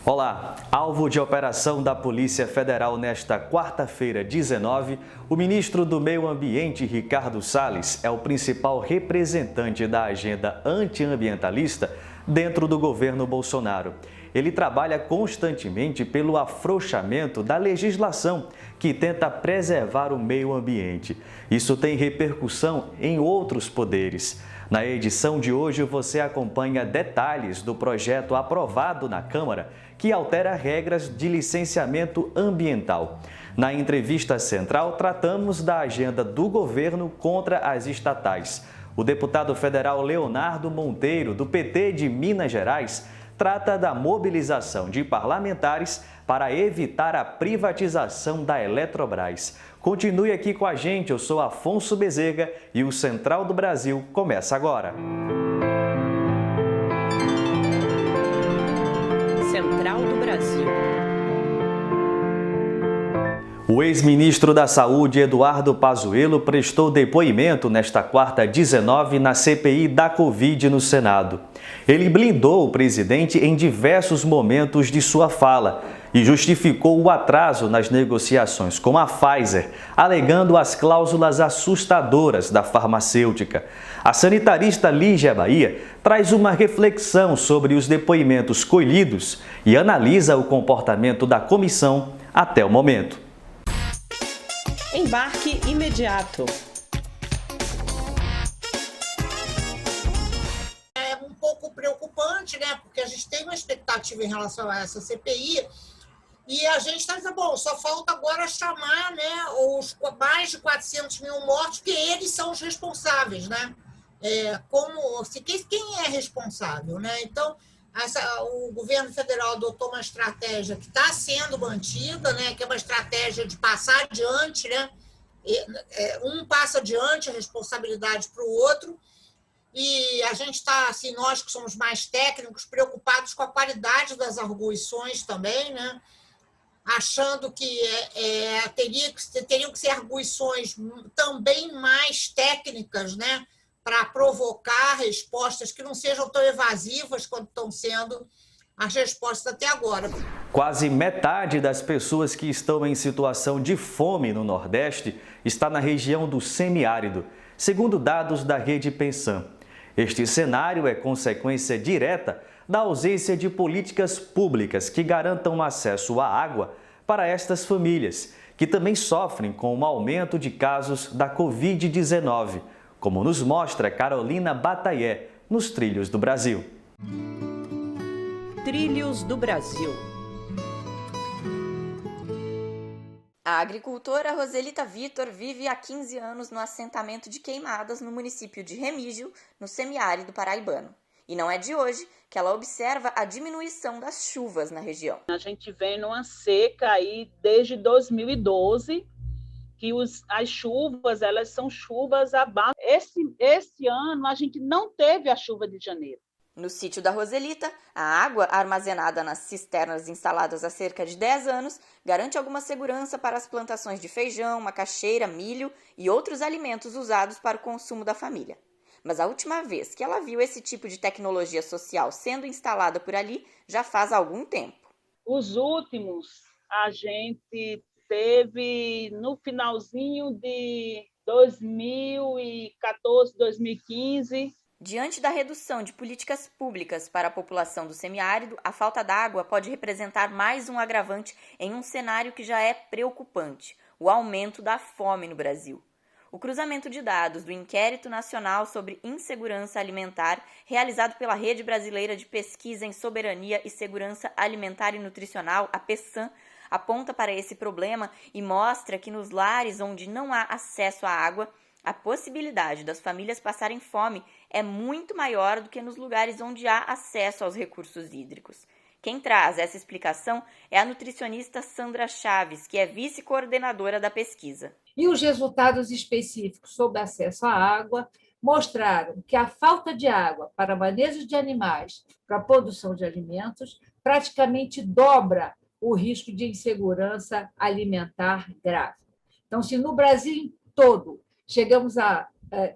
Olá! Alvo de operação da Polícia Federal nesta quarta-feira, 19, o ministro do Meio Ambiente, Ricardo Salles, é o principal representante da agenda antiambientalista dentro do governo Bolsonaro. Ele trabalha constantemente pelo afrouxamento da legislação que tenta preservar o meio ambiente. Isso tem repercussão em outros poderes. Na edição de hoje, você acompanha detalhes do projeto aprovado na Câmara que altera regras de licenciamento ambiental. Na entrevista central, tratamos da agenda do governo contra as estatais. O deputado federal Leonardo Monteiro, do PT de Minas Gerais, trata da mobilização de parlamentares para evitar a privatização da Eletrobras. Continue aqui com a gente, eu sou Afonso Bezerra e o Central do Brasil começa agora. Central do Brasil. O ex-ministro da Saúde, Eduardo Pazuello, prestou depoimento nesta quarta, 19, na CPI da Covid no Senado. Ele blindou o presidente em diversos momentos de sua fala e justificou o atraso nas negociações com a Pfizer, alegando as cláusulas assustadoras da farmacêutica. A sanitarista Lígia Bahia traz uma reflexão sobre os depoimentos colhidos e analisa o comportamento da comissão até o momento. Embarque imediato. É um pouco preocupante, né? Porque a gente tem uma expectativa em relação a essa CPI e a gente está dizendo, bom, só falta agora chamar, né, os mais de 400 mil mortos, que eles são os responsáveis, né? Quem é responsável, né? Então, o governo federal adotou uma estratégia que está sendo mantida, né, que é uma estratégia de passar adiante, né, um passa adiante a responsabilidade para o outro, e a gente está, assim, nós que somos mais técnicos, preocupados com a qualidade das arguições também, né, achando que teriam que ser arguições também mais técnicas, né, para provocar respostas que não sejam tão evasivas quanto estão sendo as respostas até agora. Quase metade das pessoas que estão em situação de fome no Nordeste está na região do semiárido, segundo dados da Rede Pensan. Este cenário é consequência direta da ausência de políticas públicas que garantam acesso à água para estas famílias, que também sofrem com o aumento de casos da Covid-19, como nos mostra Carolina Bataillé, nos Trilhos do Brasil. Trilhos do Brasil. A agricultora Roselita Vitor vive há 15 anos no assentamento de Queimadas, no município de Remígio, no semiárido paraibano. E não é de hoje que ela observa a diminuição das chuvas na região. A gente vem numa seca aí desde 2012, que as chuvas, elas são chuvas abaixo. Esse ano, a gente não teve a chuva de janeiro. No sítio da Roselita, a água armazenada nas cisternas instaladas há cerca de 10 anos garante alguma segurança para as plantações de feijão, macaxeira, milho e outros alimentos usados para o consumo da família. Mas a última vez que ela viu esse tipo de tecnologia social sendo instalada por ali já faz algum tempo. Os últimos, a gente teve no finalzinho de 2014, 2015. Diante da redução de políticas públicas para a população do semiárido, a falta d'água pode representar mais um agravante em um cenário que já é preocupante, o aumento da fome no Brasil. O cruzamento de dados do Inquérito Nacional sobre Insegurança Alimentar, realizado pela Rede Brasileira de Pesquisa em Soberania e Segurança Alimentar e Nutricional, a PESAN, aponta para esse problema e mostra que nos lares onde não há acesso à água, a possibilidade das famílias passarem fome é muito maior do que nos lugares onde há acesso aos recursos hídricos. Quem traz essa explicação é a nutricionista Sandra Chaves, que é vice-coordenadora da pesquisa. E os resultados específicos sobre acesso à água mostraram que a falta de água para manejo de animais, para a produção de alimentos, praticamente dobra o risco de insegurança alimentar grave. Então, se no Brasil todo chegamos a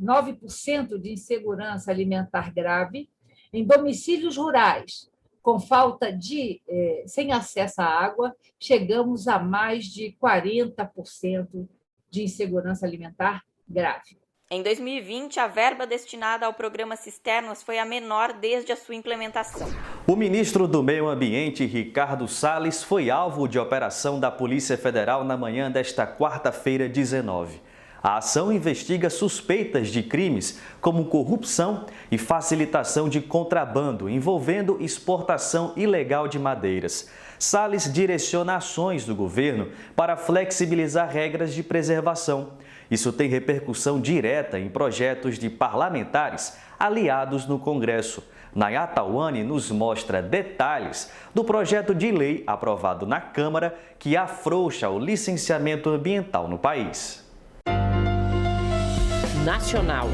9% de insegurança alimentar grave, em domicílios rurais, com falta de, sem acesso à água, chegamos a mais de 40% de insegurança alimentar grave. Em 2020, a verba destinada ao programa Cisternas foi a menor desde a sua implementação. O ministro do Meio Ambiente, Ricardo Salles, foi alvo de operação da Polícia Federal na manhã desta quarta-feira, 19. A ação investiga suspeitas de crimes como corrupção e facilitação de contrabando envolvendo exportação ilegal de madeiras. Salles direciona ações do governo para flexibilizar regras de preservação. Isso tem repercussão direta em projetos de parlamentares aliados no Congresso. Nayata Wani nos mostra detalhes do projeto de lei aprovado na Câmara que afrouxa o licenciamento ambiental no país. Nacional.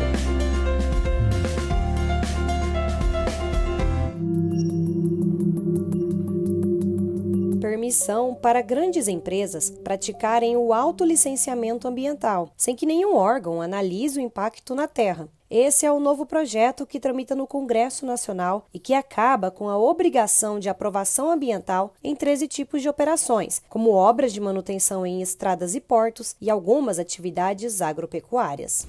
Permissão para grandes empresas praticarem o autolicenciamento ambiental, sem que nenhum órgão analise o impacto na terra. Esse é o novo projeto que tramita no Congresso Nacional e que acaba com a obrigação de aprovação ambiental em 13 tipos de operações, como obras de manutenção em estradas e portos e algumas atividades agropecuárias.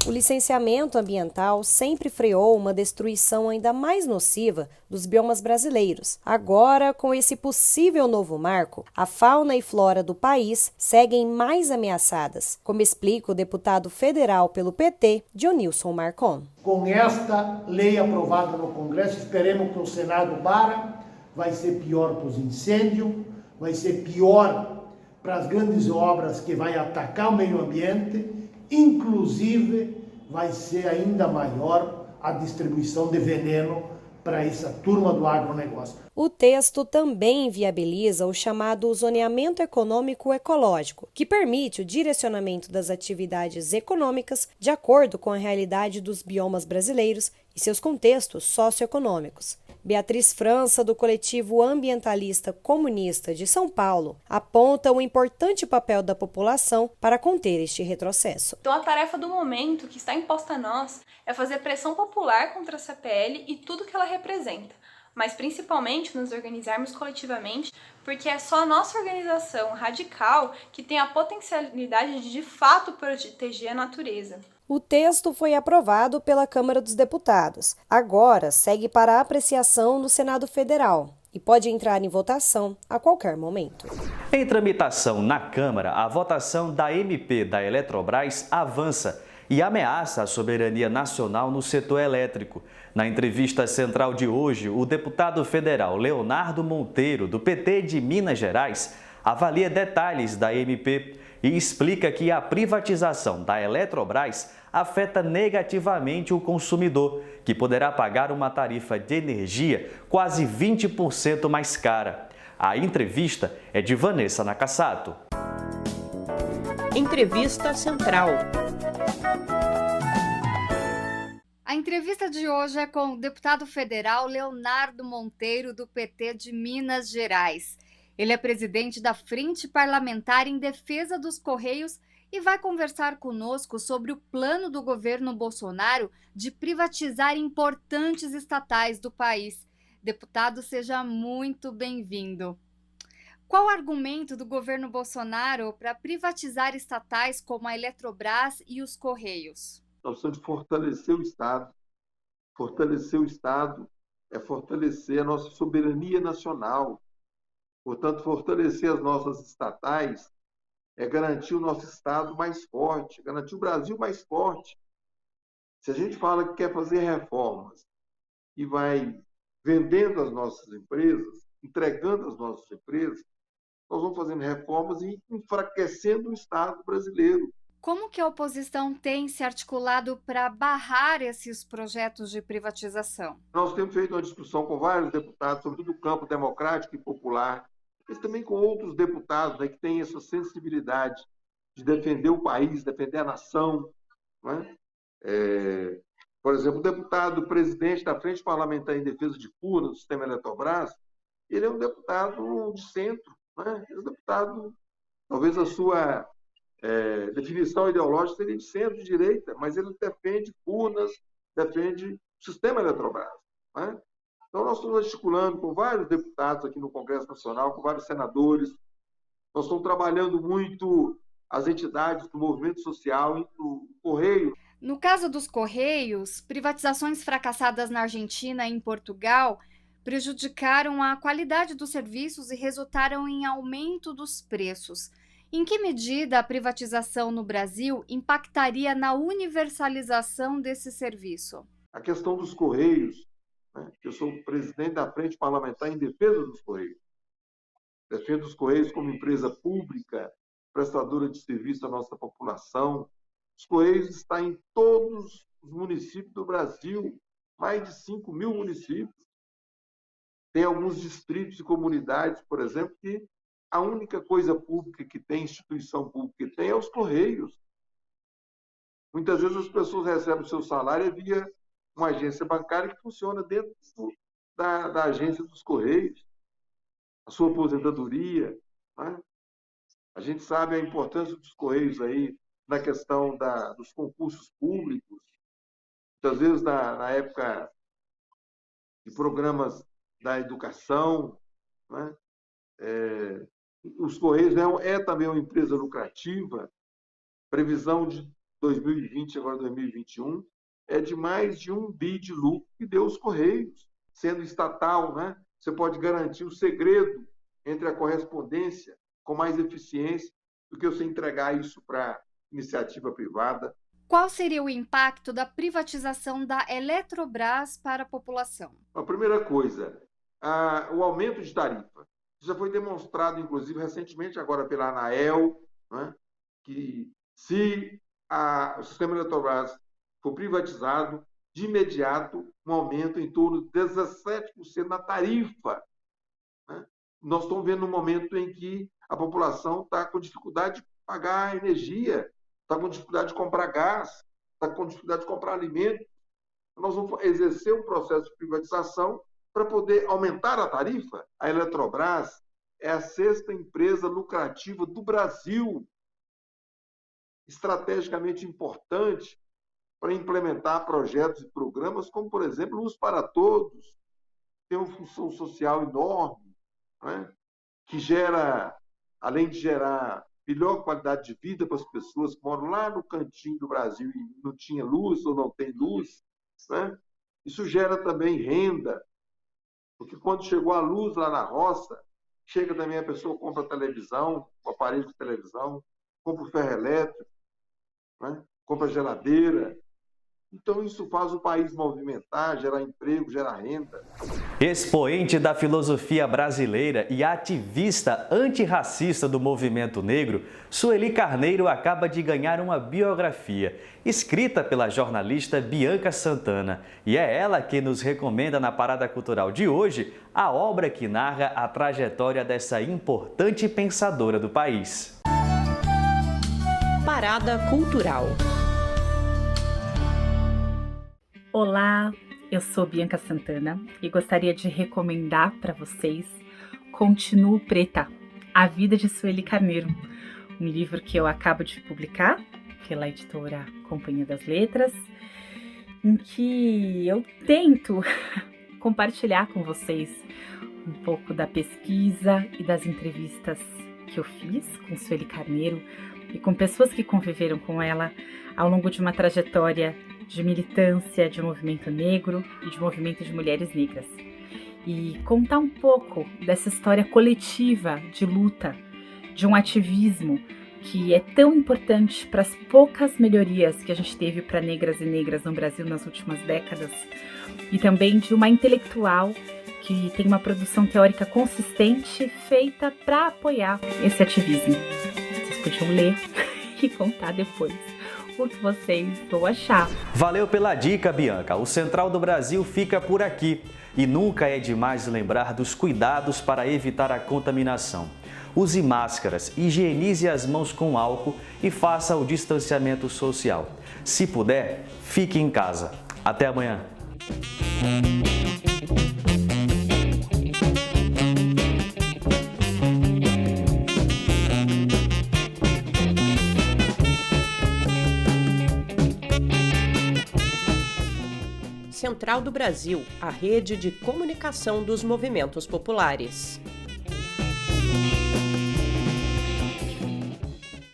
O licenciamento ambiental sempre freou uma destruição ainda mais nociva dos biomas brasileiros. Agora, com esse possível novo marco, a fauna e flora do país seguem mais ameaçadas, como explica o deputado federal pelo PT, Dionilson Marcon. Com esta lei aprovada no Congresso, esperemos que o Senado barra, vai ser pior para os incêndios, vai ser pior para as grandes obras que vai atacar o meio ambiente. Inclusive, vai ser ainda maior a distribuição de veneno para essa turma do agronegócio. O texto também viabiliza o chamado zoneamento econômico ecológico, que permite o direcionamento das atividades econômicas de acordo com a realidade dos biomas brasileiros e seus contextos socioeconômicos. Beatriz França, do coletivo ambientalista comunista de São Paulo, aponta o importante papel da população para conter este retrocesso. Então a tarefa do momento que está imposta a nós é fazer pressão popular contra a CPL e tudo que ela representa, mas principalmente nos organizarmos coletivamente, porque é só a nossa organização radical que tem a potencialidade de fato proteger a natureza. O texto foi aprovado pela Câmara dos Deputados. Agora segue para apreciação no Senado Federal e pode entrar em votação a qualquer momento. Em tramitação na Câmara, a votação da MP da Eletrobras avança e ameaça a soberania nacional no setor elétrico. Na entrevista central de hoje, o deputado federal Leonardo Monteiro, do PT de Minas Gerais, avalia detalhes da MP e explica que a privatização da Eletrobras afeta negativamente o consumidor, que poderá pagar uma tarifa de energia quase 20% mais cara. A entrevista é de Vanessa Nakassato. Entrevista Central. A entrevista de hoje é com o deputado federal Leonardo Monteiro, do PT de Minas Gerais. Ele é presidente da Frente Parlamentar em Defesa dos Correios e vai conversar conosco sobre o plano do governo Bolsonaro de privatizar importantes estatais do país. Deputado, seja muito bem-vindo. Qual o argumento do governo Bolsonaro para privatizar estatais como a Eletrobras e os Correios? Nós precisamos de fortalecer o Estado. Fortalecer o Estado é fortalecer a nossa soberania nacional. Portanto, fortalecer as nossas estatais é garantir o nosso Estado mais forte, garantir o Brasil mais forte. Se a gente fala que quer fazer reformas e vai vendendo as nossas empresas, entregando as nossas empresas, nós vamos fazendo reformas e enfraquecendo o Estado brasileiro. Como que a oposição tem se articulado para barrar esses projetos de privatização? Nós temos feito uma discussão com vários deputados, sobretudo do campo democrático e popular, mas também com outros deputados, né, que têm essa sensibilidade de defender o país, defender a nação. Né? Por exemplo, o deputado presidente da Frente Parlamentar em Defesa de Cura, do sistema Eletrobras, ele é um deputado de centro. Né? Ele é um deputado, talvez a sua definição ideológica seria de centro-direita, mas ele defende urnas, defende sistema Eletrobras. Né? Então, nós estamos articulando com vários deputados aqui no Congresso Nacional, com vários senadores. Nós estamos trabalhando muito as entidades do movimento social, do Correio. No caso dos Correios, privatizações fracassadas na Argentina e em Portugal prejudicaram a qualidade dos serviços e resultaram em aumento dos preços. Em que medida a privatização no Brasil impactaria na universalização desse serviço? A questão dos Correios, né? Eu sou presidente da Frente Parlamentar em Defesa dos Correios. Defendo os Correios como empresa pública, prestadora de serviço à nossa população. Os Correios estão em todos os municípios do Brasil, mais de 5 mil municípios. Tem alguns distritos e comunidades, por exemplo, que a única coisa pública que tem, instituição pública que tem, é os Correios. Muitas vezes as pessoas recebem o seu salário via uma agência bancária que funciona dentro da agência dos Correios. A sua aposentadoria. Né? A gente sabe a importância dos Correios aí na questão dos concursos públicos. Muitas vezes, na época de programas da educação, né? Os Correios é também uma empresa lucrativa. Previsão de 2020, agora 2021, é de mais de 1 bi de lucro que deu os Correios. Sendo estatal, né? Você pode garantir o segredo entre a correspondência com mais eficiência do que você entregar isso para iniciativa privada. Qual seria o impacto da privatização da Eletrobras para a população? A primeira coisa, o aumento de tarifa. Isso já foi demonstrado, inclusive, recentemente, agora pela Anael, né, que se o sistema Eletrobras for privatizado, de imediato, um aumento em torno de 17% na tarifa. Né? Nós estamos vendo um momento em que a população está com dificuldade de pagar energia, está com dificuldade de comprar gás, está com dificuldade de comprar alimento. Nós vamos exercer um processo de privatização para poder aumentar a tarifa. A Eletrobras é a 6ª empresa lucrativa do Brasil, estrategicamente importante para implementar projetos e programas como, por exemplo, Luz para Todos, tem uma função social enorme, né? Que gera, além de gerar melhor qualidade de vida para as pessoas que moram lá no cantinho do Brasil e não tinha luz ou não tem luz, né? Isso gera também renda, porque quando chegou a luz lá na roça, chega também a pessoa compra televisão, o aparelho de televisão, compra o ferro elétrico, né? Compra geladeira. Então, isso faz o país movimentar, gerar emprego, gerar renda. Expoente da filosofia brasileira e ativista antirracista do movimento negro, Sueli Carneiro acaba de ganhar uma biografia, escrita pela jornalista Bianca Santana. E é ela que nos recomenda na Parada Cultural de hoje a obra que narra a trajetória dessa importante pensadora do país. Parada Cultural. Olá, eu sou Bianca Santana e gostaria de recomendar para vocês Continuo Preta, A Vida de Sueli Carneiro, um livro que eu acabo de publicar pela editora Companhia das Letras, em que eu tento compartilhar com vocês um pouco da pesquisa e das entrevistas que eu fiz com Sueli Carneiro e com pessoas que conviveram com ela ao longo de uma trajetória de militância, de movimento negro e de movimento de mulheres negras. E contar um pouco dessa história coletiva de luta, de um ativismo que é tão importante para as poucas melhorias que a gente teve para negras e negras no Brasil nas últimas décadas, e também de uma intelectual que tem uma produção teórica consistente feita para apoiar esse ativismo. Vocês podiam ler e contar depois o que vocês vão achar. Valeu pela dica, Bianca. O Central do Brasil fica por aqui. E nunca é demais lembrar dos cuidados para evitar a contaminação. Use máscaras, higienize as mãos com álcool e faça o distanciamento social. Se puder, fique em casa. Até amanhã. Central Central do Brasil, a rede de comunicação dos movimentos populares.